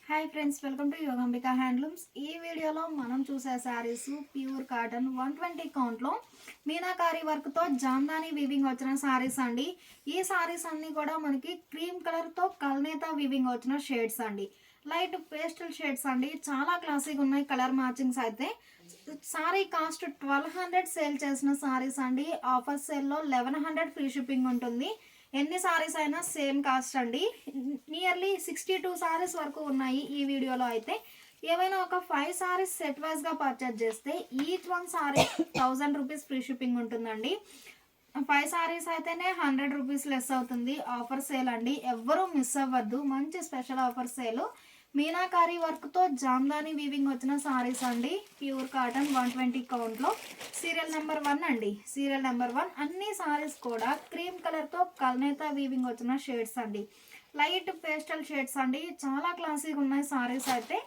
Hi friends, welcome to Yogambika handlooms. ఈ వీడియోలో మనం చూసే శారీస్ ప్యూర్ కాటన్ 120 కౌంట్లో మీనాకారి వర్క్తో జామ్దాని వీవింగ్ వచ్చిన శారీస్ అండి. ఈ శారీస్ అన్నీ కూడా మనకి క్రీమ్ కలర్తో కల్నేత వీవింగ్ వచ్చిన షేడ్స్ అండి. లైట్ పేస్టల్ షేడ్స్ అండి. చాలా క్లాసిక్ ఉన్నాయి కలర్ మ్యాచింగ్స్ అయితే. సారీ కాస్ట్ 1200 సేల్ చేసిన సారీస్ అండి. ఆఫర్ సేల్లో 1100 ఫ్రీ షిప్పింగ్ ఉంటుంది. ఎన్ని సారీస్ అయినా సేమ్ కాస్ట్ అండి. నియర్లీ 62 సారీస్ వరకు ఉన్నాయి ఈ వీడియోలో అయితే. ఏవైనా ఒక 5 సారీస్ సెట్ వైజ్గా పర్చేజ్ చేస్తే each one sorry 1000 rupees free shipping ఉంటుందండి. 5 సారీస్ అయితేనే 100 రూపీస్ లెస్ అవుతుంది. ఆఫర్ సేల్ అండి, ఎవ్వరూ మిస్ అవ్వద్దు. మంచి స్పెషల్ ఆఫర్ సేల్. మీనాకారి వర్క్తో జామ్దాని వీవింగ్ వచ్చిన సారీస్ అండి. ప్యూర్ కాటన్ 120 కౌంట్లో సీరియల్ నెంబర్ 1 అండి. సీరియల్ నెంబర్ 1 అన్ని సారీస్ కూడా క్రీమ్ కలర్తో కల్నేత వీవింగ్ వచ్చిన షేడ్స్ అండి. లైట్ పేస్టల్ షేడ్స్ అండి. చాలా క్లాసీగా ఉన్నాయి సారీస్ అయితే.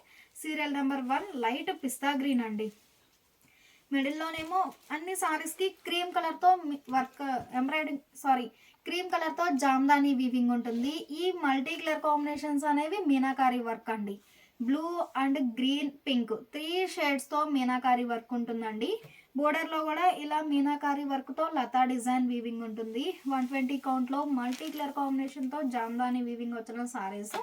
Serial number 1 light pista green అండి. మిడిల్లోనేమో అన్ని సారీస్కి క్రీమ్ కలర్తో వర్క్ క్రీమ్ కలర్తో జామ్దాని వీవింగ్ ఉంటుంది. ఈ మల్టీ కలర్ కాంబినేషన్స్ అనేవి మీనాకారి వర్క్ అండి. బ్లూ అండ్ గ్రీన్ పింక్ 3 షేడ్స్తో మీనాకారి వర్క్ ఉంటుందండి. బోర్డర్లో కూడా ఇలా మీనాకారి వర్క్తో లతా డిజైన్ వీవింగ్ ఉంటుంది. 120 కౌంట్లో మల్టీ కలర్ కాంబినేషన్తో జామ్దాని వీవింగ్ వచ్చిన సారీస్.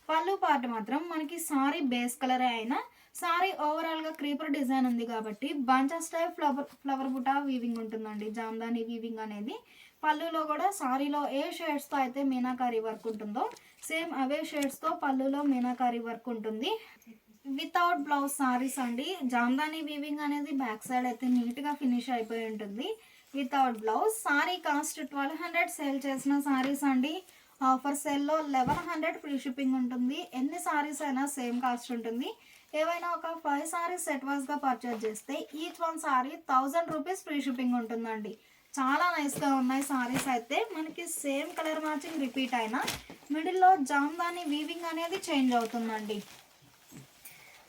పళ్ళు పార్ట్ మాత్రం మనకి సారీ బేస్ కలరే అయినా సారీ ఓవరాల్గా క్రీపర్ డిజైన్ ఉంది కాబట్టి bunches type flower buta weaving ఉంటుందండి జామ్దాని వీవింగ్ అనేది. పళ్ళులో కూడా సారీలో ఏ షేడ్స్తో అయితే మీనాకారి వర్క్ ఉంటుందో సేమ్ అవే షేడ్స్తో పళ్ళులో మీనాకారి వర్క్ ఉంటుంది. వితౌట్ బ్లౌజ్ సారీస్ అండి. జామ్దాని వీవింగ్ అనేది బ్యాక్ సైడ్ అయితే నీట్గా ఫినిష్ అయిపోయి ఉంటుంది. Without blouse sorry cost 1200 sale చేసిన సారీస్ అండి. ఆఫర్ సేల్లో 1100 ఫ్రీ షిప్పింగ్ ఉంటుంది. ఎన్ని సారీస్ అయినా సేమ్ కాస్ట్ ఉంటుంది. ఏవైనా ఒక 5 సారీస్ సెట్ వైజ్గా పర్చేజ్ చేస్తే each one sorry 1000 rupees free shipping ఉంటుందండి. చాలా నైస్గా ఉన్నాయి సారీస్ అయితే. మనకి సేమ్ కలర్ మ్యాచింగ్ రిపీట్ అయినా మిడిల్లో జామ్దాని వీవింగ్ అనేది చేంజ్ అవుతుందండి.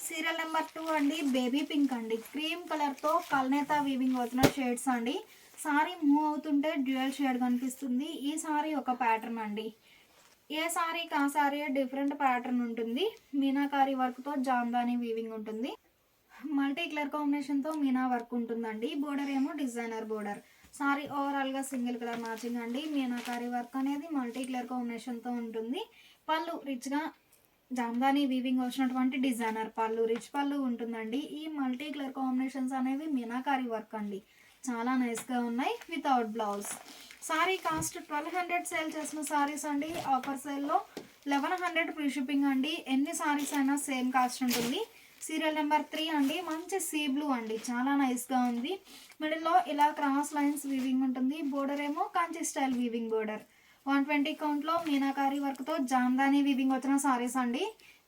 సీరియల్ నెంబర్ 2 అండి. బేబీ పింక్ అండి. క్రీమ్ కలర్తో కల్నేత వీవింగ్ వచ్చిన షేడ్స్ అండి. సారీ మూవ్ అవుతుంటే డ్యూయల్ షేడ్ కనిపిస్తుంది. ఈ సారీ ఒక ప్యాటర్న్ అండి. ఏ సారీకి ఆ సారీ డిఫరెంట్ ప్యాటర్న్ ఉంటుంది. మీనాకారి వర్క్తో జామ్దాని వీవింగ్ ఉంటుంది. మల్టీ కలర్ కాంబినేషన్తో మీనా వర్క్ ఉంటుందండి. బోర్డర్ ఏమో డిజైనర్ బోర్డర్. సారీ ఓవరాల్గా సింగిల్ కలర్ మ్యాచింగ్ అండి. మీనాకారి వర్క్ అనేది మల్టీ కలర్ కాంబినేషన్తో ఉంటుంది. పళ్ళు రిచ్గా జామ్దాని వీవింగ్ వచ్చినటువంటి డిజైనర్ పళ్ళు, రిచ్ పళ్ళు ఉంటుందండి. ఈ మల్టీ కలర్ కాంబినేషన్స్ అనేవి మీనాకారి వర్క్ అండి. చాలా నైస్గా ఉన్నాయి. Without blouse sorry cost 1200 sale చేసిన సారీస్ అండి. ఆఫర్ సేల్లో 1100 ఫ్రీ షిప్పింగ్ అండి. ఎన్ని సారీస్ అయినా సేమ్ కాస్ట్ ఉంటుంది. సీరియల్ నెంబర్ 3 అండి. మంచి సీ బ్లూ అండి. చాలా నైస్గా ఉంది. మిడిల్లో ఇలా క్రాస్ లైన్స్ వీవింగ్ ఉంటుంది. బోర్డర్ ఏమో కంచి స్టైల్ వీవింగ్ బోర్డర్. 120 కౌంట్లో మీనాకారి వర్క్తో జామ్దాని వీవింగ్ వచ్చిన సారీస్ అండి.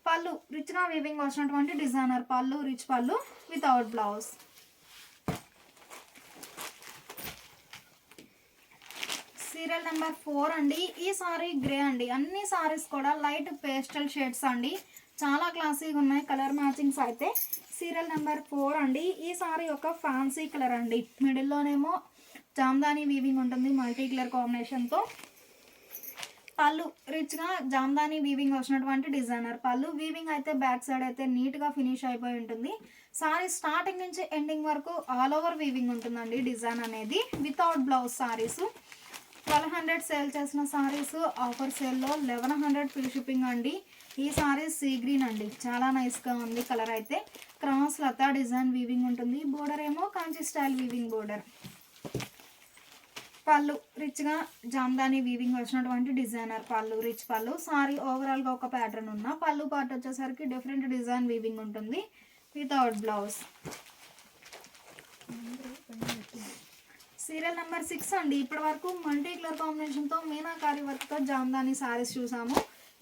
పళ్ళు రిచ్గా వీవింగ్ వచ్చినటువంటి designer pallu, rich pallu without blouse. Serial number 4 అండి. ఈ సారీ గ్రే అండి. అన్ని సారీస్ కూడా లైట్ పేస్టల్ షేడ్స్ అండి. చాలా క్లాసీగా ఉన్నాయి కలర్ మ్యాచింగ్స్ అయితే. సీరియల్ నెంబర్ 4 అండి. ఈ సారీ ఒక ఫ్యాన్సీ కలర్ అండి. మిడిల్లోనేమో జామ్దాని వీవింగ్ ఉంటుంది మల్టీ కలర్ కాంబినేషన్తో. పళ్ళు రిచ్గా జామ్దాని వీవింగ్ వచ్చినటువంటి డిజైనర్ పళ్ళు. వీవింగ్ అయితే బ్యాక్ సైడ్ అయితే నీట్గా ఫినిష్ అయిపోయి ఉంటుంది. సారీ స్టార్టింగ్ నుంచి ఎండింగ్ వరకు ఆల్ ఓవర్ వీవింగ్ ఉంటుందండి డిజైన్ అనేది. వితౌట్ బ్లౌజ్ సారీస్ 1200 సేల్ చేసిన సారీస్. ఆఫర్ సేల్లో 1100 ఫ్రీ షిప్పింగ్ అండి. ఈ సారీస్ సీ గ్రీన్ అండి. చాలా నైస్గా ఉంది కలర్ అయితే. క్రాస్ లతా డిజైన్ వీవింగ్ ఉంటుంది. బోర్డర్ ఏమో కాంచి స్టైల్ వీవింగ్ బోర్డర్. పళ్ళు రిచ్గా జామ్దాని వీవింగ్ వచ్చినటువంటి డిజైనర్ పళ్ళు, రిచ్ పళ్ళు. సారీ ఓవరాల్గా ఒక ప్యాటర్న్ ఉన్న పళ్ళు పార్ట్ వచ్చేసరికి డిఫరెంట్ డిజైన్ వీవింగ్ ఉంటుంది. Without blouse. సీరియల్ నెంబర్ 6 అండి. ఇప్పటి వరకు మల్టీ కలర్ కాంబినేషన్తో మీనాకారి వర్క్తో జామ్దాని సారీస్ చూసాము.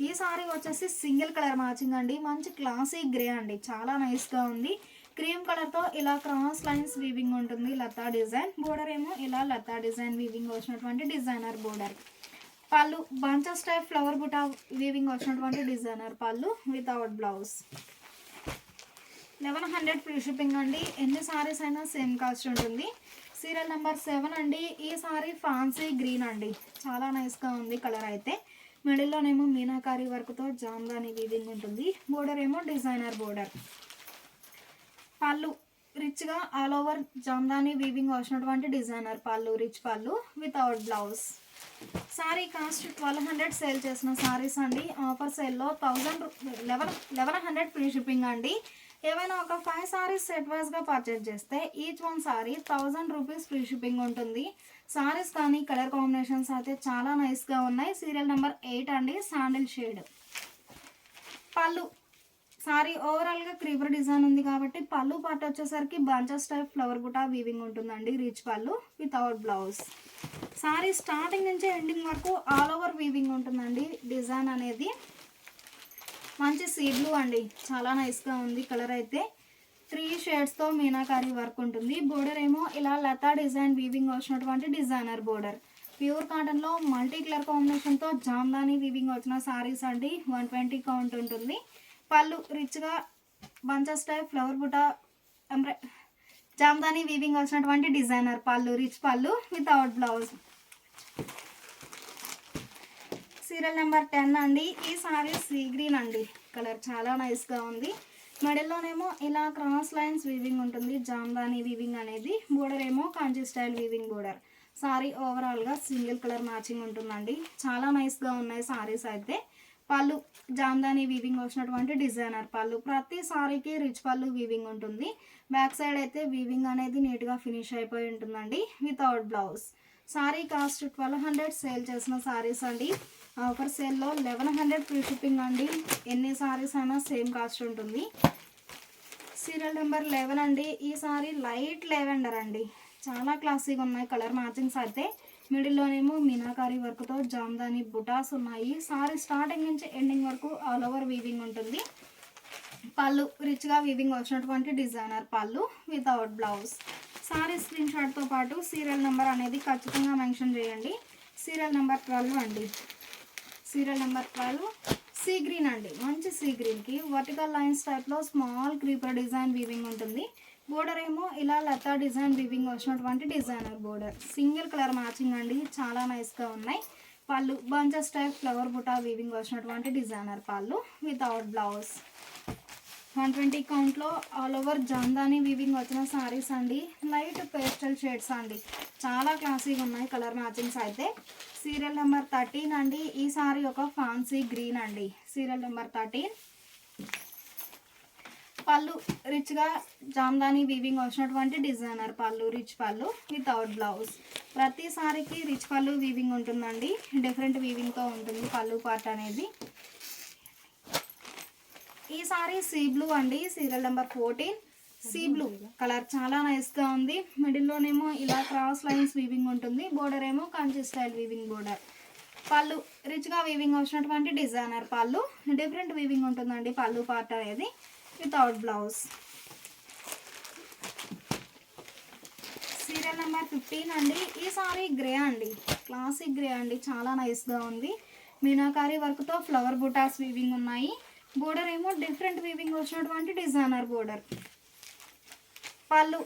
ఈ సారీ వచ్చేసి సింగిల్ కలర్ మ్యాచింగ్ అండి. మంచి క్లాసిక్ గ్రే అండి. చాలా నైస్గా ఉంది. క్రీమ్ కలర్తో ఇలా క్రాస్ లైన్స్ వీవింగ్ ఉంటుంది. లతా డిజైన్ బోర్డర్ ఏమో ఇలా లతా డిజైన్ వీవింగ్ వచ్చినటువంటి designer border. Pallu bunches type flower buta weaving వచ్చినటువంటి డిజైనర్ పళ్ళు వితౌట్ బ్లౌజ్. 1100 ఫ్రీ షిప్పింగ్ అండి. ఎన్ని సారీస్ అయినా సేమ్ కాస్ట్ ఉంటుంది. సీరియల్ నెంబర్ 7 అండి. ఈ సారీ ఫ్యాన్సీ గ్రీన్ అండి. చాలా నైస్గా ఉంది కలర్ అయితే. మిడిల్లోనేమో మీనాకారి వర్క్తో జామ్దాని వీవింగ్ ఉంటుంది. బోర్డర్ ఏమో డిజైనర్ బోర్డర్. పళ్ళు రిచ్గా ఆల్ ఓవర్ జామ్దాని వీవింగ్ వచ్చినటువంటి designer pallu, rich pallu without blouse. Sorry cost 1200 sale చేసిన సారీస్ అండి. ఆఫర్ సేల్లో 1100 ఫ్రీ షిప్పింగ్ అండి. ఏవైనా ఒక 5 సారీస్ సెట్ వైజ్గా పర్చేజ్ చేస్తే each one sorry 1000 rupees free shipping ఉంటుంది. సారీస్ కానీ కలర్ కాంబినేషన్స్ అయితే చాలా నైస్గా ఉన్నాయి. సీరియల్ నెంబర్ 8 అండి, శాండిల్ షేడ్. పళ్ళు సారీ ఓవరాల్గా క్రీపర్ డిజైన్ ఉంది కాబట్టి పళ్ళు పార్ట్ వచ్చేసరికి bunches type flower buta weaving ఉంటుందండి. Rich pallu without blouse. Sari starting నుంచి ఎండింగ్ వరకు ఆల్ ఓవర్ వీవింగ్ ఉంటుందండి. డిజైన్ అనేది మంచి సీ బ్లూ అండి, చాలా నైస్గా ఉంది. కలర్ అయితే 3 షేడ్స్తో మీనాకారి వర్క్ ఉంటుంది. బోర్డర్ ఏమో ఇలా లతా డిజైన్ వీవింగ్ వచ్చినటువంటి డిజైనర్ బోర్డర్. ప్యూర్ కాటన్లో మల్టీ కలర్ కాంబినేషన్తో జామ్దాని వీవింగ్ వచ్చిన సారీస్ అండి. 120 కౌంట్ ఉంటుంది. పళ్ళు రిచ్గా bunches type flower buta Jamdani weaving వచ్చినటువంటి designer pallu, rich pallu without blouse. Serial number 10 అండి. ఈ సారీ సీ గ్రీన్ అండి, కలర్ చాలా నైస్గా ఉంది. మిడిల్లోనేమో ఇలా క్రాస్ లైన్స్ వీవింగ్ ఉంటుంది, జామ్దాని వీవింగ్ అనేది. బోర్డర్ ఏమో Kanchi style weaving border. Sorry ఓవరాల్గా సింగిల్ కలర్ మ్యాచింగ్ ఉంటుందండి. చాలా నైస్గా ఉన్నాయి సారీస్ అయితే. పళ్ళు జామ్దాని వీవింగ్ వచ్చినటువంటి డిజైనర్ పళ్ళు. ప్రతి సారీకి రిచ్ పళ్ళు వీవింగ్ ఉంటుంది. బ్యాక్ సైడ్ అయితే వీవింగ్ అనేది నీట్గా ఫినిష్ అయిపోయి ఉంటుందండి without blouse. Sorry cost 1200 sale చేసిన సారీస్ అండి. ఆఫర్ సేల్లో 1100 ఫ్రీ షిప్పింగ్ అండి. ఎన్ని సారీస్ అయినా సేమ్ కాస్ట్ ఉంటుంది. సీరియల్ నెంబర్ 11 అండి. ఈ సారీ లైట్ లెవెండర్ అండి, చాలా క్లాసీగా ఉన్నాయి కలర్ మ్యాచింగ్స్ అయితే. మిడిల్లోనేమో మీనాకారి వర్క్తో జామ్దాని బుటాస్ ఉన్నాయి. సారీ స్టార్టింగ్ నుంచి ఎండింగ్ వరకు ఆల్ ఓవర్ వీవింగ్ ఉంటుంది. పళ్ళు రిచ్గా వీవింగ్ వచ్చినటువంటి డిజైనర్ పళ్ళు వితౌట్ బ్లౌజ్. సారీ స్క్రీన్ షాట్తో పాటు సీరియల్ నెంబర్ అనేది ఖచ్చితంగా మెన్షన్ చేయండి. సీరియల్ నెంబర్ 12 అండి. సీరియల్ నెంబర్ 12 సీ గ్రీన్ అండి. మంచి సీ గ్రీన్కి వర్టికల్ లైన్స్ టైప్లో స్మాల్ క్రీపర్ డిజైన్ వీవింగ్ ఉంటుంది. బోర్డర్ ఏమో ఇలా లతా డిజైన్ వీవింగ్ వచ్చినటువంటి designer border. Single colour matching అండి, చాలా నైస్గా ఉన్నాయి. పళ్ళు bunches type flower buta weaving వచ్చినటువంటి డిజైనర్ పళ్ళు వితౌట్ బ్లౌజ్. 120 కౌంట్లో ఆల్ ఓవర్ జామ్దాని వీవింగ్ వచ్చిన సారీస్ అండి. లైట్ పేస్టల్ షేడ్స్ అండి, చాలా క్లాసీగా ఉన్నాయి కలర్ మ్యాచింగ్స్ అయితే. సీరియల్ నెంబర్ 13 అండి. ఈ సారీ ఒక ఫ్యాన్సీ గ్రీన్ అండి. Serial number 13. పళ్ళు రిచ్గా జామ్దాని వీవింగ్ వచ్చినటువంటి designer pallu, rich pallu without blouse. ప్రతి సారీకి రిచ్ పళ్ళు వీవింగ్ ఉంటుందండి. డిఫరెంట్ వీవింగ్తో ఉంటుంది పళ్ళు పార్ట్ అనేది. ఈ సారీ సీ బ్లూ అండి. Serial number 14 sea blue colour చాలా నైస్గా ఉంది. మిడిల్లోనేమో ఇలా క్రాస్ లైన్స్ వీవింగ్ ఉంటుంది. బోర్డర్ ఏమో కంచి స్టైల్ వీవింగ్ బోర్డర్. పళ్ళు రిచ్గా వీవింగ్ వచ్చినటువంటి డిజైనర్ పళ్ళు. డిఫరెంట్ వీవింగ్ ఉంటుందండి పళ్ళు పార్ట్ అనేది వితౌట్ బ్లౌజ్. సీరియల్ నెంబర్ 15 అండి. ఈ సారీ గ్రే అండి, క్లాసిక్ గ్రే అండి, చాలా నైస్గా ఉంది. మీనాకారి వర్క్తో ఫ్లవర్ బుటాస్ వీవింగ్ ఉన్నాయి. బోర్డర్ ఏమో డిఫరెంట్ వీవింగ్ వచ్చినటువంటి డిజైనర్ బోర్డర్. పళ్ళు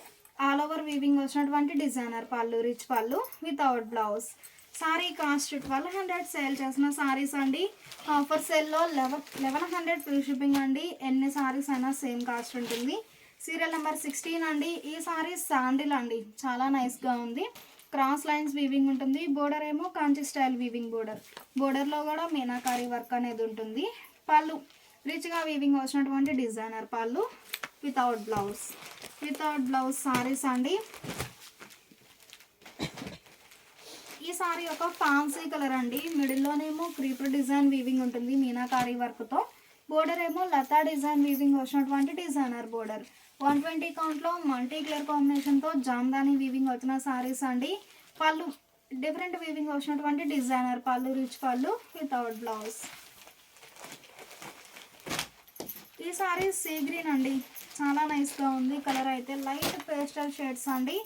ఆల్ ఓవర్ వీవింగ్ వచ్చినటువంటి designer pallu, rich pallu without blouse. Sorry cost 1200 sale చేసిన సారీస్ అండి. ఆఫర్ సేల్లో 1100 ఫ్రీ షిప్పింగ్ అండి. ఎన్ని సారీస్ అయినా సేమ్ కాస్ట్ ఉంటుంది. సీరియల్ నెంబర్ 16 అండి. ఈ సారీ శాండిల్ అండి, చాలా నైస్గా ఉంది. క్రాస్ లైన్స్ వీవింగ్ ఉంటుంది. బోర్డర్ ఏమో కాంచి స్టైల్ వీవింగ్ బోర్డర్. బోర్డర్లో కూడా మీనాకారి వర్క్ అనేది ఉంటుంది. పళ్ళు రిచ్గా వీవింగ్ వచ్చినటువంటి డిజైనర్ పళ్ళు without blouse. Without blouse saris అండి. ఈ సారీ ఒక ఫ్యాన్సీ కలర్ అండి. మిడిల్లోనేమో క్రీపర్ డిజైన్ వీవింగ్ ఉంటుంది మీనాకారి వర్క్తో. బోర్డర్ ఏమో లతా డిజైన్ వీవింగ్ వచ్చినటువంటి డిజైనర్ బోర్డర్. 120 కౌంట్లో మల్టీ కలర్ కాంబినేషన్తో జామ్దాని వీవింగ్ వచ్చిన సారీస్ అండి. పళ్ళు డిఫరెంట్ వీవింగ్ వచ్చినటువంటి designer pallu, rich pallu without blouse. ఈ సారీ సీ గ్రీన్ అండి, చాలా నైస్గా ఉంది. కలర్ అయితే లైట్ పేస్టల్ షేడ్స్ అండి.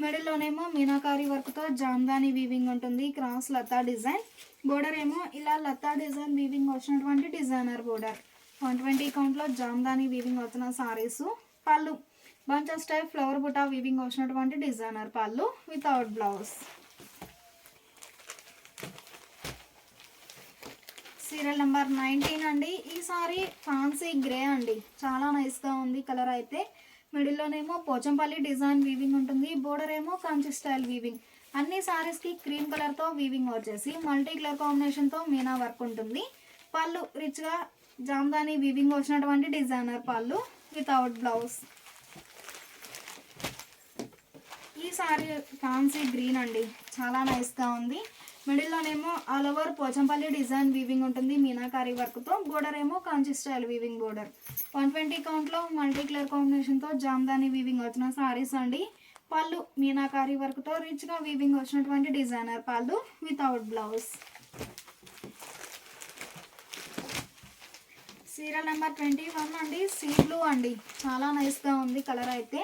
మిడిల్లోనేమో మీనాకారి వర్క్తో జామ్దాని వీవింగ్ ఉంటుంది. క్రాస్ లతా డిజైన్. బోర్డర్ ఏమో ఇలా లతా డిజైన్ వీవింగ్ వచ్చినటువంటి డిజైనర్ బోర్డర్. 120 కౌంట్లో జామ్దాని వీవింగ్ వచ్చిన saris. Pallu bunches type flower buta weaving వచ్చినటువంటి డిజైనర్ పళ్ళు వితౌట్ బ్లౌజ్. సీరియల్ నెంబర్ 19 అండి. ఈ సారీ ఫ్యాన్సీ గ్రే అండి, చాలా నైస్గా ఉంది కలర్ అయితే. మిడిల్లోనేమో పోచంపల్లి డిజైన్ వీవింగ్ ఉంటుంది, బోర్డర్ ఏమో కంచి స్టైల్ వీవింగ్. అన్ని సారీస్కి క్రీమ్ కలర్తో వీవింగ్ వచ్చేసి మల్టీ కలర్ కాంబినేషన్తో మీనా వర్క్ ఉంటుంది. పళ్ళు రిచ్గా జామ్దాని వీవింగ్ వచ్చినటువంటి డిజైనర్ పళ్ళు వితౌట్ బ్లౌజ్. ఈ సారీ ఫ్యాన్సీ గ్రీన్ అండి, చాలా నైస్గా ఉంది. మిడిల్లోనేమో all over Pochampally design weaving ఉంటుంది మీనాకారి వర్క్తో, బోర్డర్ ఏమో కాంచి స్టైల్ వీవింగ్ బోర్డర్. 120 కౌంట్లో మల్టీ కలర్ కాంబినేషన్తో జామ్దాని వీవింగ్ వచ్చిన సారీస్ అండి. పళ్ళు మీనాకారి వర్క్తో రిచ్గా వీవింగ్ వచ్చినటువంటి డిజైనర్ పళ్ళు వితౌట్ బ్లౌజ్. సీరియల్ నెంబర్ 21 అండి, సీ బ్లూ అండి, చాలా నైస్గా ఉంది కలర్ అయితే.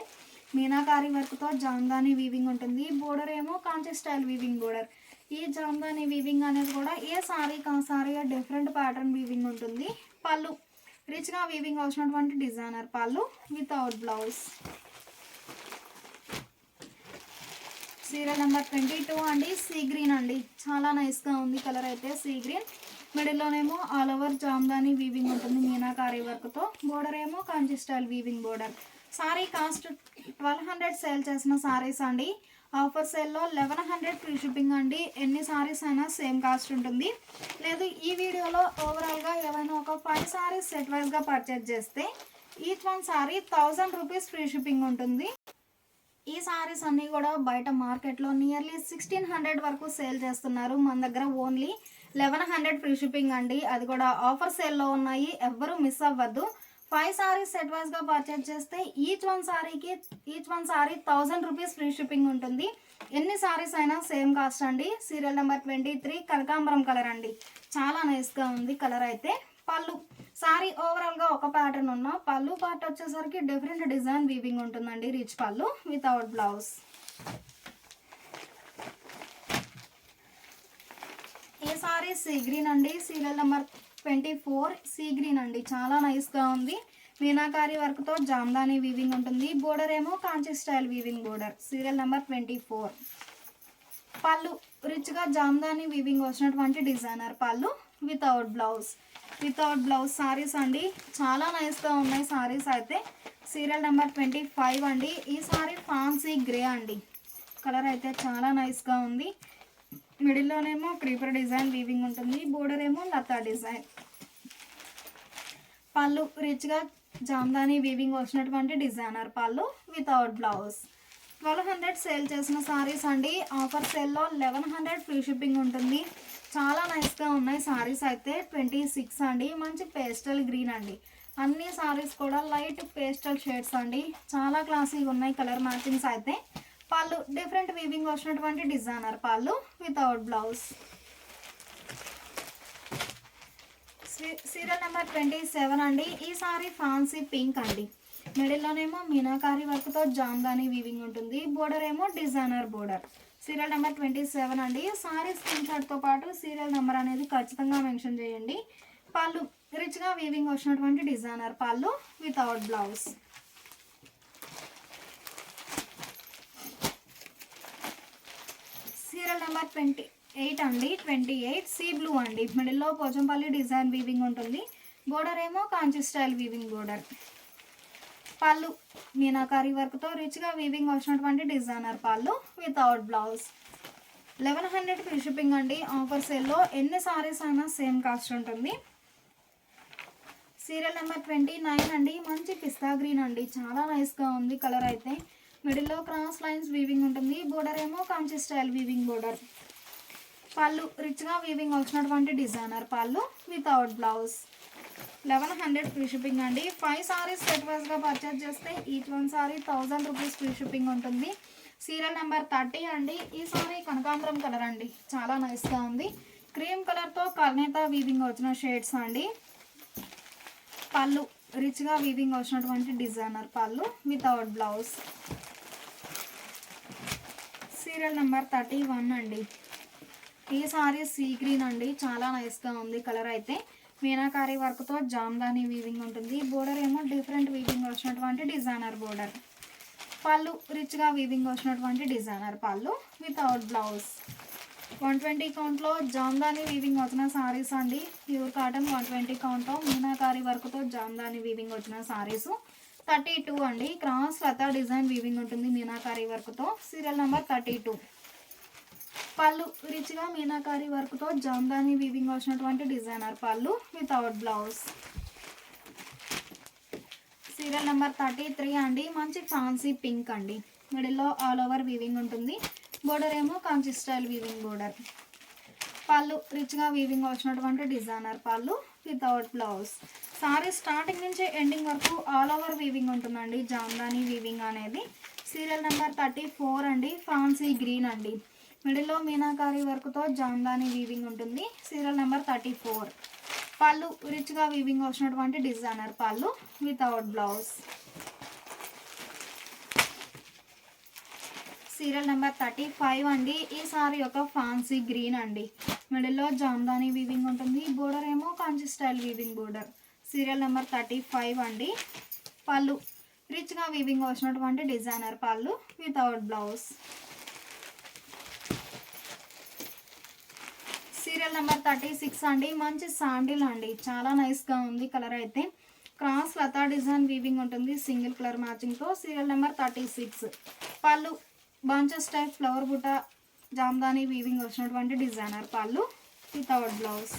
మీనాకారి వర్క్తో జామ్దాని వీవింగ్ ఉంటుంది, బోర్డర్ ఏమో కాంచి స్టైల్ వీవింగ్ బోర్డర్. ఈ జామ్దాని వీవింగ్ అనేది కూడా ఏ సారీ కా సారీ డిఫరెంట్ ప్యాటర్న్ వీవింగ్ ఉంటుంది. పళ్ళు రిచ్గా వీవింగ్ వచ్చినటువంటి డిజైనర్ పళ్ళు వితౌట్ బ్లౌజ్. సీరియల్ నెంబర్ 22 అండి, సీ గ్రీన్ అండి, చాలా నైస్గా ఉంది కలర్ అయితే. సీ గ్రీన్ మిడిల్లోనేమో ఆల్ ఓవర్ జామ్దాని వీవింగ్ ఉంటుంది మీనాకారి వర్క్తో, బోర్డర్ ఏమో Kanchi style weaving border. Sari cost 1200 sale చేసిన సారీస్ అండి. ఆఫర్ సేల్లో 1100 ఫ్రీ షిప్పింగ్ అండి. ఎన్ని సారీస్ అయినా సేమ్ కాస్ట్ ఉంటుంది. లేదు ఈ వీడియోలో ఓవరాల్గా ఏవైనా ఒక 5 సారీస్ సెట్ వైజ్గా పర్చేజ్ చేస్తే each one sorry 1000 rupees free shipping ఉంటుంది. ఈ సారీస్ అన్నీ కూడా బయట మార్కెట్లో నియర్లీ 1600 వరకు సేల్ చేస్తున్నారు. మన దగ్గర ఓన్లీ 1100 ఫ్రీ షిప్పింగ్ అండి, అది కూడా ఆఫర్ సేల్లో ఉన్నాయి, ఎవ్వరూ మిస్ అవ్వద్దు. 5 సారీస్ సెట్ వైజ్గా పర్చేజ్ చేస్తే each one sorry 1000 rupees free shipping ఉంటుంది. ఎన్ని సారీస్ అయినా సేమ్ కాస్ట్ అండి. సీరియల్ నెంబర్ 23 కనకాంబరం కలర్ అండి, చాలా నైస్గా ఉంది కలర్ అయితే. పళ్ళు సారీ ఓవరాల్గా ఒక ప్యాటర్న్ ఉన్న పళ్ళు పార్ట్ వచ్చేసరికి డిఫరెంట్ డిజైన్ వీవింగ్ ఉంటుందండి, రిచ్ పళ్ళు వితౌట్ బ్లౌజ్. ఈ సారీ సీ గ్రీన్ అండి, సీరియల్ నెంబర్ 24 సీ గ్రీన్ అండి, చాలా నైస్గా ఉంది. మీనాకారి వర్క్తో జామ్దాని వీవింగ్ ఉంటుంది, బోర్డర్ ఏమో Kanchi style weaving border. Serial number 24. పళ్ళు రిచ్గా జామ్దాని వీవింగ్ వచ్చినటువంటి డిజైనర్ పళ్ళు వితౌట్ బ్లౌజ్ సారీస్ అండి, చాలా నైస్గా ఉన్నాయి సారీస్ అయితే. సీరియల్ నెంబర్ 25 అండి. ఈ సారీ ఫ్యాన్సీ గ్రే అండి, కలర్ అయితే చాలా నైస్గా ఉంది. మిడిల్లోనేమో క్రీపర్ డిజైన్ వీవింగ్ ఉంటుంది, బోర్డర్ ఏమో లతా డిజైన్. పళ్ళు రిచ్గా జామ్దాని వీవింగ్ వచ్చినటువంటి డిజైనర్ పళ్ళు వితౌట్ బ్లౌజ్. 1200 సేల్ చేసిన సారీస్ అండి. ఆఫర్ సేల్లో 1100 ఫ్రీ షిప్పింగ్ ఉంటుంది. చాలా నైస్గా ఉన్నాయి సారీస్ అయితే. 26 అండి, మంచి పేస్టల్ గ్రీన్ అండి. అన్ని సారీస్ కూడా లైట్ పేస్టల్ షేడ్స్ అండి, చాలా క్లాసీగా ఉన్నాయి కలర్ మ్యాచింగ్స్ అయితే. పళ్ళు డిఫరెంట్ వీవింగ్ వచ్చినటువంటి డిజైనర్ పళ్ళు వితౌట్ బ్లౌజ్. సీరియల్ నెంబర్ 27 అండి. ఈ సారీ ఫ్యాన్సీ పింక్ అండి, మిడిల్లోనేమో మీనాకారి వర్క్తో జామ్దాని వీవింగ్ ఉంటుంది, బోర్డర్ ఏమో డిజైనర్ బోర్డర్. సీరియల్ నెంబర్ 27 అండి. సారీ స్క్రీన్ షాట్తో పాటు సీరియల్ నెంబర్ అనేది ఖచ్చితంగా మెన్షన్ చేయండి. పళ్ళు రిచ్గా వీవింగ్ వచ్చినటువంటి డిజైనర్ పళ్ళు వితౌట్ బ్లౌజ్. సీరియల్ నెంబర్ 28 అండి, 28 సీ బ్లూ అండి, మిడిల్లో పోచంపల్లి డిజైన్ వీవింగ్ ఉంటుంది, బోర్డర్ ఏమో కాంచి స్టైల్ వీవింగ్ బోర్డర్. పళ్ళు మీనాకారి వర్క్తో రిచ్గా వీవింగ్ వచ్చినటువంటి డిజైనర్ పళ్ళు వితౌట్ బ్లౌజ్. 1100 ఫ్రీ షిప్పింగ్ అండి. ఆఫర్ సేల్లో ఎన్ని సారీస్ అయినా సేమ్ కాస్ట్ ఉంటుంది. సీరియల్ నెంబర్ 29 అండి, మంచి పిస్తా గ్రీన్ అండి, చాలా నైస్గా ఉంది కలర్ అయితే. మిడిల్లో క్రాస్ లైన్స్ వీవింగ్ ఉంటుంది, బోర్డర్ ఏమో కాంచి స్టైల్ వీవింగ్ బోర్డర్. పళ్ళు రిచ్గా వీవింగ్ వచ్చినటువంటి డిజైనర్ పళ్ళు వితౌట్ బ్లౌజ్. 1100 ఫ్రీ షిప్పింగ్ అండి. 5 సారీస్ సెట్ వైజ్గా పర్చేజ్ చేస్తే each one sorry 1000 rupees free shipping ఉంటుంది. సీరియల్ నెంబర్ 30 అండి. ఈ సారీ కనకాంబరం కలర్ అండి, చాలా నైస్గా ఉంది. క్రీమ్ కలర్తో కల్నేత వీవింగ్ వచ్చిన షేడ్స్ అండి. పళ్ళు రిచ్గా వీవింగ్ వచ్చినటువంటి డిజైనర్ పళ్ళు వితౌట్ బ్లౌజ్. సీరియల్ నెంబర్ 31 అండి. ఈ సారీ సీ గ్రీన్ అండి, చాలా నైస్గా ఉంది కలర్ అయితే. మీనాకారి వర్క్తో జామ్దాని వీవింగ్ ఉంటుంది, బోర్డర్ ఏమో డిఫరెంట్ వీవింగ్ వచ్చినటువంటి డిజైనర్ బోర్డర్. పళ్ళు రిచ్గా వీవింగ్ వచ్చినటువంటి డిజైనర్ పళ్ళు వితౌట్ బ్లౌజ్. 120 కౌంట్లో జామ్దాని వీవింగ్ వచ్చిన సారీస్ అండి. ప్యూర్ కాటన్ 120 కౌంట్లో మీనాకారి వర్క్తో జామ్దాని వీవింగ్ వచ్చిన సారీస్ 32 అండి. క్రాస్ లతా డిజైన్ వీవింగ్ ఉంటుంది మీనాకారి వర్క్తో. Serial number 32. పళ్ళు రిచ్గా మీనాకారి వర్క్తో జామ్దాని వీవింగ్ వచ్చినటువంటి డిజైనర్ పళ్ళు వితౌట్ బ్లౌజ్. సీరియల్ నెంబర్ 33 అండి. మంచి ఫ్యాన్సీ పింక్ అండి. మిడిల్లో ఆల్ ఓవర్ వీవింగ్ ఉంటుంది. బోర్డర్ ఏమో కాంచి స్టైల్ వీవింగ్ బోర్డర్. పళ్ళు రిచ్గా వీవింగ్ వచ్చినటువంటి డిజైనర్ పళ్ళు వితౌట్ బ్లౌజ్. సారీ స్టార్టింగ్ నుంచి ఎండింగ్ వరకు ఆల్ ఓవర్ వీవింగ్ ఉంటుందండి జామ్దాని వీవింగ్ అనేది. సీరియల్ నెంబర్ 34 అండి. ఫ్యాన్సీ గ్రీన్ అండి. మిడిల్లో మీనాకారి వర్క్తో జామ్దాని వీవింగ్ ఉంటుంది. Serial number 34. పళ్ళు రిచ్గా వీవింగ్ వచ్చినటువంటి డిజైనర్ పళ్ళు వితౌట్ బ్లౌజ్. సీరియల్ నెంబర్ 35 అండి. ఈ సారీ ఒక ఫ్యాన్సీ గ్రీన్ అండి. మిడిల్లో జామ్దాని వీవింగ్ ఉంటుంది. బోర్డర్ ఏమో Kanchi style weaving border. Serial number 35 అండి. పళ్ళు రిచ్గా వీవింగ్ వచ్చినటువంటి డిజైనర్ పళ్ళు వితౌట్ బ్లౌజ్. సీరియల్ నెంబర్ 36 అండి. మంచి శాండిల్ అండి. చాలా నైస్గా ఉంది కలర్ అయితే. క్రాస్ లతా డిజైన్ వీవింగ్ ఉంటుంది సింగిల్ కలర్ మ్యాచింగ్తో. Serial number 36. పళ్ళు bunches type flower buta Jamdani weaving వచ్చినటువంటి డిజైనర్ పళ్ళు వితౌట్ బ్లౌజ్.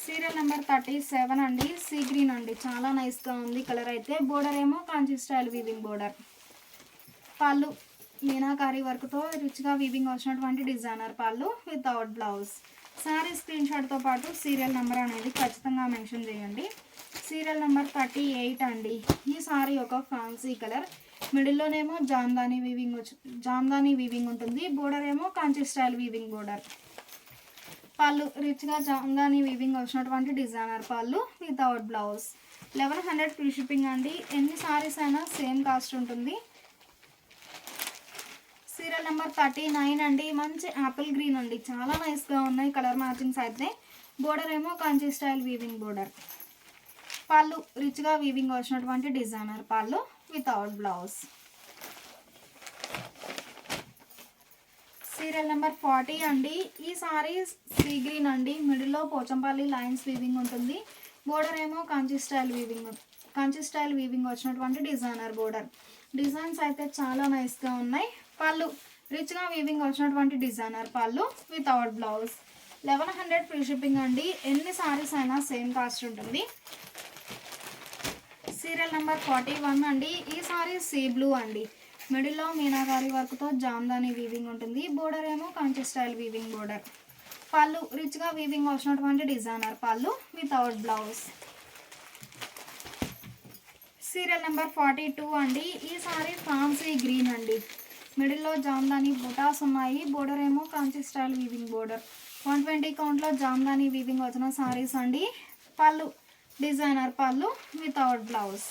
సీరియల్ నెంబర్ 37 అండి. సీ గ్రీన్ అండి. చాలా నైస్గా ఉంది కలర్ అయితే. బోర్డర్ ఏమో కాంచి స్టైల్ వీవింగ్ బోర్డర్. పళ్ళు మీనాకారి వర్క్తో రిచ్గా వీవింగ్ వచ్చినటువంటి డిజైనర్ పళ్ళు వితౌట్ బ్లౌజ్. శారీ స్క్రీన్ షాట్తో పాటు సీరియల్ నెంబర్ అనేది ఖచ్చితంగా మెన్షన్ చేయండి. సీరియల్ నెంబర్ 38 అండి. ఈ సారీ ఒక ఫ్యాన్సీ కలర్. మిడిల్లోనేమో జామ్దాని వీవింగ్ ఉంటుంది. బోర్డర్ ఏమో కాంచి స్టైల్ వీవింగ్ బోర్డర్. పళ్ళు రిచ్గా జామ్దాని వీవింగ్ వచ్చినటువంటి డిజైనర్ పళ్ళు వితౌట్ బ్లౌజ్. 1100 ఫ్రీ షిప్పింగ్ అండి. ఎన్ని సారీస్ అయినా సేమ్ కాస్ట్ ఉంటుంది. సీరియల్ నెంబర్ 39 అండి. మంచి యాపిల్ గ్రీన్ అండి. చాలా నైస్గా ఉన్నాయి కలర్ మ్యాచింగ్స్ అయితే. బోర్డర్ ఏమో కాంచి స్టైల్ వీవింగ్ బోర్డర్. పళ్ళు రిచ్గా వీవింగ్ వచ్చినటువంటి డిజైనర్ పళ్ళు వితౌట్ బ్లౌజ్. సీరియల్ నెంబర్ 40 అండి. ఈ సారీ సీ గ్రీన్ అండి. మిడిల్లో పోచంపల్లి లైన్స్ వీవింగ్ ఉంటుంది. బోర్డర్ ఏమో కాంచి స్టైల్ వీవింగ్ వచ్చినటువంటి డిజైనర్ బోర్డర్. డిజైన్స్ అయితే చాలా నైస్గా ఉన్నాయి. పళ్ళు రిచ్గా వీవింగ్ వచ్చినటువంటి డిజైనర్ పళ్ళు వితౌట్ బ్లౌజ్. 1100 ఫ్రీ షిప్పింగ్ అండి. ఎన్ని సారీస్ అయినా సేమ్ కాస్ట్ ఉంటుంది. సీరియల్ నెంబర్ 41 అండి. ఈ సారీ సీ బ్లూ అండి. మిడిల్లో మీనాకారి వర్క్తో జామ్దాని వీవింగ్ ఉంటుంది. బోర్డర్ ఏమో కాంచి స్టైల్ వీవింగ్ బోర్డర్. పళ్ళు రిచ్గా వీవింగ్ వచ్చినటువంటి డిజైనర్ పళ్ళు వితౌట్ బ్లౌజ్. సీరియల్ నెంబర్ 42 అండి. ఈ సారీ ఫ్యాన్సీ గ్రీన్ అండి. మిడిల్లో జామ్దాని బుటాస్ ఉన్నాయి. బోర్డర్ ఏమో కాంచి స్టైల్ వీవింగ్ బోర్డర్. 120 కౌంట్లో జామ్దాని వీవింగ్ వచ్చిన సారీస్ అండి. పళ్ళు డిజైనర్ పళ్ళు వితౌట్ బ్లౌజ్.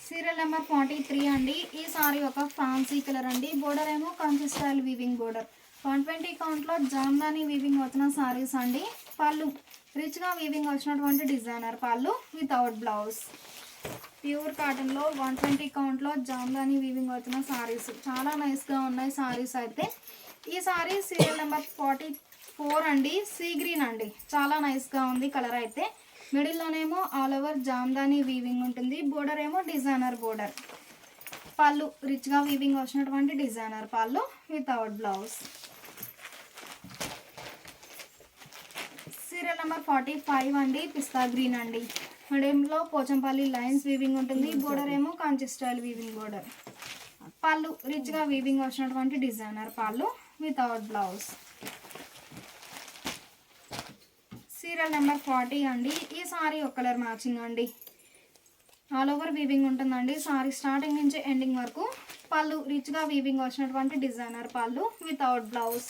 సీరియల్ నెంబర్ 43 అండి. ఈ సారీ ఒక ఫ్యాన్సీ కలర్ అండి. బోర్డర్ ఏమో కాంచి స్టైల్ వీవింగ్ బోర్డర్. 120 కౌంట్లో జామ్దాని వీవింగ్ వచ్చిన సారీస్ అండి. పళ్ళు రిచ్గా వీవింగ్ వచ్చినటువంటి డిజైనర్ పళ్ళు వితౌట్ బ్లౌజ్. ప్యూర్ కాటన్లో 120 కౌంట్లో జామ్దాని వీవింగ్ వచ్చిన సారీస్ చాలా నైస్గా ఉన్నాయి సారీస్ అయితే. ఈ సారీ సీరియల్ నెంబర్ 44 అండి. సీ గ్రీన్ అండి. చాలా నైస్గా ఉంది కలర్ అయితే. మిడిల్లోనేమో ఆల్ ఓవర్ జామ్దాని వీవింగ్ ఉంటుంది. బోర్డర్ ఏమో డిజైనర్ బోర్డర్. పళ్ళు రిచ్గా వీవింగ్ వచ్చినటువంటి డిజైనర్ పళ్ళు వితౌట్ బ్లౌజ్. సీరియల్ నెంబర్ 45 అండి. పిస్తా గ్రీన్ అండి. మిడిల్లో పోచంపల్లి లైన్స్ వీవింగ్ ఉంటుంది. బోర్డర్ ఏమో కాంచి స్టైల్ వీవింగ్ బోర్డర్. పళ్ళు రిచ్గా వీవింగ్ వచ్చినటువంటి డిజైనర్ పళ్ళు వితౌట్ బ్లౌజ్. సీరియల్ నెంబర్ 40 అండి. ఈ సారీ ఒక కలర్ మ్యాచింగ్ అండి. ఆల్ ఓవర్ వీవింగ్ ఉంటుందండి సారీ స్టార్టింగ్ నుంచి ఎండింగ్ వరకు. పళ్ళు రిచ్గా వీవింగ్ వచ్చినటువంటి డిజైనర్ పళ్ళు వితౌట్ బ్లౌజ్.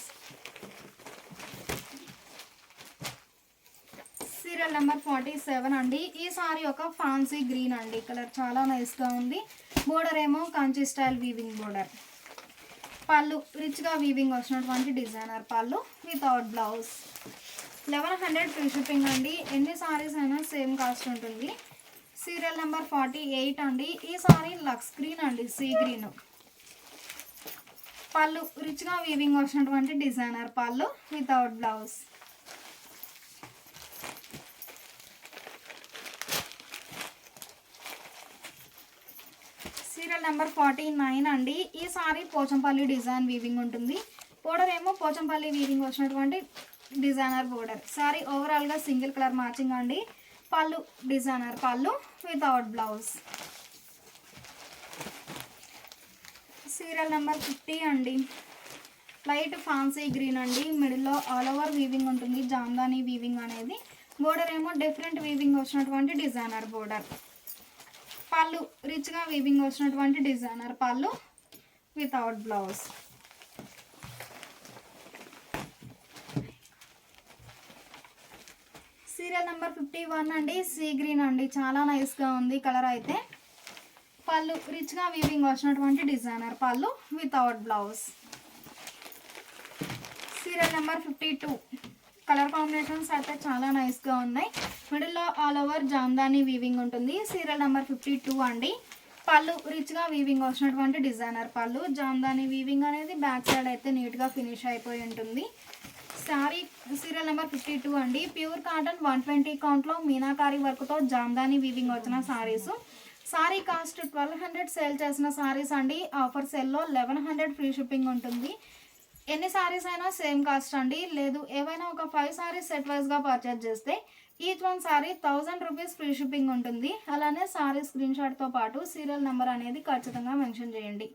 సీరియల్ నెంబర్ 47 అండి. ఈ సారీ ఒక ఫ్యాన్సీ గ్రీన్ అండి. కలర్ చాలా నైస్గా ఉంది. బోర్డర్ ఏమో కాంచి స్టైల్ వీవింగ్ బోర్డర్. పళ్ళు రిచ్గా వీవింగ్ వచ్చినటువంటి డిజైనర్ పళ్ళు వితౌట్ బ్లౌజ్. 1100 ఫ్రీ షిప్పింగ్ అండి. ఎన్ని సారీస్ అయినా సేమ్ కాస్ట్ ఉంటుంది. సీరియల్ నెంబర్ 48 అండి. ఈ సారీ లక్స్ గ్రీన్ అండి. Sea green. పళ్ళు రిచ్గా వీవింగ్ వచ్చినటువంటి డిజైనర్ పళ్ళు వితౌట్ బ్లౌజ్. సీరియల్ నెంబర్ 49 అండి. ఈ సారీ పోచంపల్లి డిజైన్ వీవింగ్ ఉంటుంది. బోర్డర్ ఏమో పోచంపల్లి వీవింగ్ వచ్చినటువంటి డిజైనర్ బోర్డర్. సారీ ఓవరాల్గా సింగిల్ కలర్ మ్యాచింగ్ అండి. పళ్ళు డిజైనర్ పళ్ళు వితౌట్ బ్లౌజ్. సీరియల్ నెంబర్ 50 అండి. లైట్ ఫ్యాన్సీ గ్రీన్ అండి. మిడిల్లో ఆల్ ఓవర్ వీవింగ్ ఉంటుంది. జామ్దాని వీవింగ్ అనేది. బోర్డర్ ఏమో డిఫరెంట్ వీవింగ్ వచ్చినటువంటి డిజైనర్ బోర్డర్. పళ్ళు రిచ్గా వీవింగ్ వచ్చినటువంటి డిజైనర్ పళ్ళు వితౌట్ బ్లౌజ్. సీరియల్ నెంబర్ 51 అండి. సీ గ్రీన్ అండి. చాలా నైస్గా ఉంది కలర్ అయితే. పళ్ళు రిచ్గా వీవింగ్ వచ్చినటువంటి డిజైనర్ పళ్ళు without blouse. Serial number 52. Colour combinations అయితే చాలా నైస్గా ఉన్నాయి. మిడిల్లో ఆల్ ఓవర్ జామ్దాని వీవింగ్ ఉంటుంది. సీరియల్ నెంబర్ 52 అండి. పళ్ళు రిచ్గా వీవింగ్ వచ్చినటువంటి డిజైనర్ పళ్ళు. జామ్దాని వీవింగ్ అనేది బ్యాక్ సైడ్ అయితే నీట్గా ఫినిష్ అయిపోయి ఉంటుంది. సారీ సీరియల్ నెంబర్ 52 అండి. ప్యూర్ కాటన్ 120 కౌంట్లో మీనాకారి వర్క్తో జామ్దాని వీవింగ్ వచ్చిన సారీస్. సారీ కాస్ట్ 1200 సేల్ చేసిన సారీస్ అండి. ఆఫర్ సేల్లో 1100 ఫ్రీ షిప్పింగ్ ఉంటుంది. ఎన్ని సారీస్ అయినా సేమ్ కాస్ట్ అండి. లేదు ఏవైనా ఒక 5 సారీస్ సెట్ వైజ్గా పర్చేజ్ చేస్తే each one sorry 1000 rupees free shipping ఉంటుంది. అలానే సారీ స్క్రీన్ షాట్తో పాటు సీరియల్ నెంబర్ అనేది ఖచ్చితంగా మెన్షన్ చేయండి.